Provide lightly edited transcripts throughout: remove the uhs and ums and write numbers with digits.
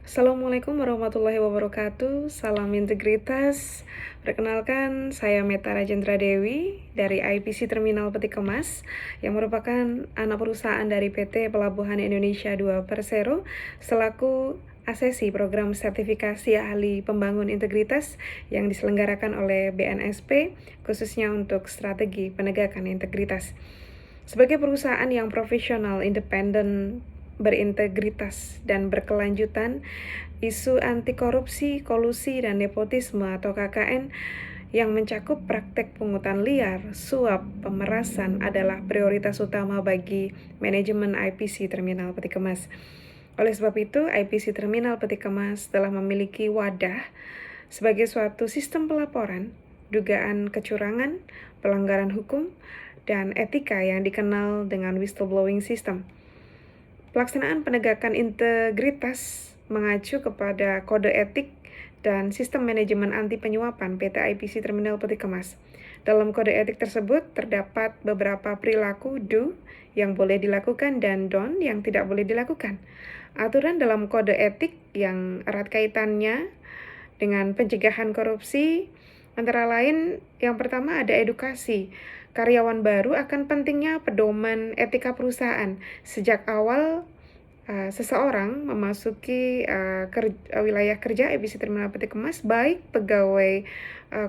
Assalamualaikum warahmatullahi wabarakatuh. Salam integritas. Perkenalkan, saya Meta Rajendra Dewi dari IPC Terminal Peti Kemas yang merupakan anak perusahaan dari PT Pelabuhan Indonesia 2 Persero selaku asesi program sertifikasi ahli pembangun integritas yang diselenggarakan oleh BNSP khususnya untuk strategi penegakan integritas. Sebagai perusahaan yang profesional, independen, berintegritas, dan berkelanjutan, isu anti korupsi, kolusi, dan nepotisme atau KKN yang mencakup praktek pungutan liar, suap, pemerasan adalah prioritas utama bagi manajemen IPC Terminal Peti Kemas. Oleh sebab itu, IPC Terminal Peti Kemas telah memiliki wadah sebagai suatu sistem pelaporan, dugaan kecurangan, pelanggaran hukum, dan etika yang dikenal dengan whistleblowing system. Pelaksanaan penegakan integritas mengacu kepada kode etik dan sistem manajemen anti penyuapan PT IPC Terminal Peti Kemas. Dalam kode etik tersebut terdapat beberapa perilaku do yang boleh dilakukan dan don't yang tidak boleh dilakukan. Aturan dalam kode etik yang erat kaitannya dengan pencegahan korupsi antara lain yang pertama ada edukasi. Karyawan baru akan pentingnya pedoman etika perusahaan. Sejak awal seseorang memasuki wilayah kerja IPC Terminal Peti Kemas, baik pegawai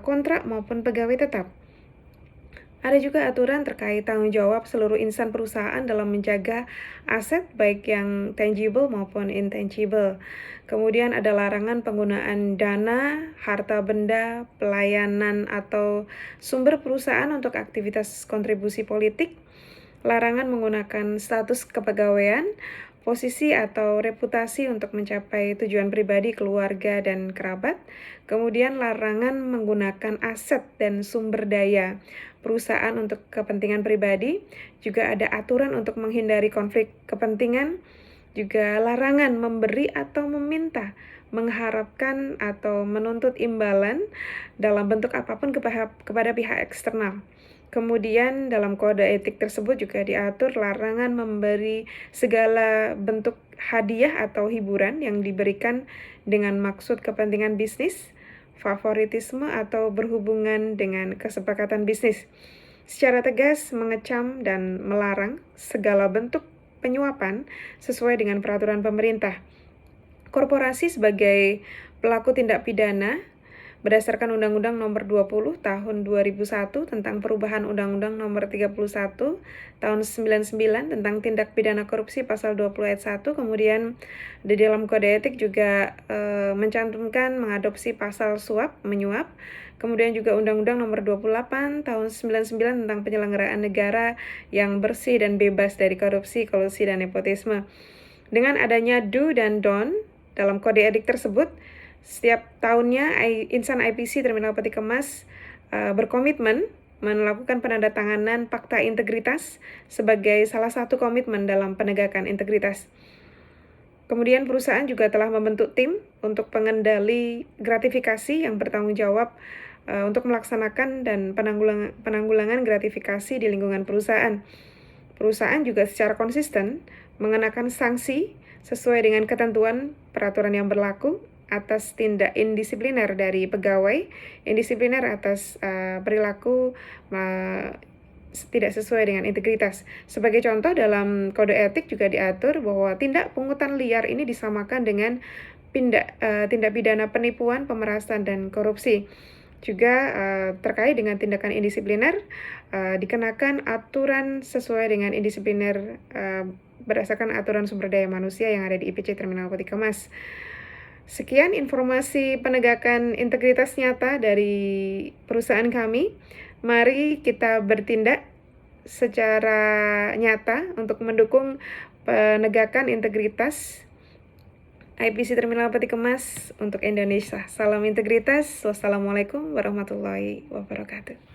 kontrak maupun pegawai tetap. Ada juga aturan terkait tanggung jawab seluruh insan perusahaan dalam menjaga aset baik yang tangible maupun intangible. Kemudian ada larangan penggunaan dana, harta benda, pelayanan atau sumber perusahaan untuk aktivitas kontribusi politik. Larangan menggunakan status kepegawaian, posisi atau reputasi untuk mencapai tujuan pribadi, keluarga, dan kerabat. Kemudian larangan menggunakan aset dan sumber daya perusahaan untuk kepentingan pribadi. Juga ada aturan untuk menghindari konflik kepentingan. Juga larangan memberi atau meminta, mengharapkan atau menuntut imbalan dalam bentuk apapun kepada pihak eksternal. Kemudian dalam kode etik tersebut juga diatur larangan memberi segala bentuk hadiah atau hiburan yang diberikan dengan maksud kepentingan bisnis, favoritisme, atau berhubungan dengan kesepakatan bisnis. Secara tegas mengecam dan melarang segala bentuk penyuapan sesuai dengan peraturan pemerintah. Korporasi sebagai pelaku tindak pidana berdasarkan Undang-Undang Nomor 20 Tahun 2001 tentang perubahan Undang-Undang Nomor 31 Tahun 99 tentang tindak pidana korupsi pasal 20 ayat 1. Kemudian di dalam kode etik juga mencantumkan mengadopsi pasal suap, menyuap. Kemudian juga Undang-Undang Nomor 28 Tahun 99 tentang penyelenggaraan negara yang bersih dan bebas dari korupsi, kolusi, dan nepotisme. Dengan adanya do dan don't dalam kode etik tersebut, setiap tahunnya insan IPC Terminal Peti Kemas berkomitmen melakukan penandatanganan fakta integritas sebagai salah satu komitmen dalam penegakan integritas. Kemudian perusahaan juga telah membentuk tim untuk pengendali gratifikasi yang bertanggung jawab untuk melaksanakan dan penanggulangan gratifikasi di lingkungan perusahaan. Perusahaan juga secara konsisten mengenakan sanksi sesuai dengan ketentuan peraturan yang berlaku atas tindak indisipliner dari pegawai, indisipliner atas perilaku tidak sesuai dengan integritas. Sebagai contoh, dalam kode etik juga diatur bahwa tindak pungutan liar ini disamakan dengan tindak pidana penipuan, pemerasan, dan korupsi. Juga terkait dengan tindakan indisipliner, dikenakan aturan sesuai dengan indisipliner berdasarkan aturan sumber daya manusia yang ada di IPC Terminal Peti Kemas. Sekian informasi penegakan integritas nyata dari perusahaan kami. Mari kita bertindak secara nyata untuk mendukung penegakan integritas IPC Terminal Peti Kemas untuk Indonesia. Salam integritas. Wassalamualaikum warahmatullahi wabarakatuh.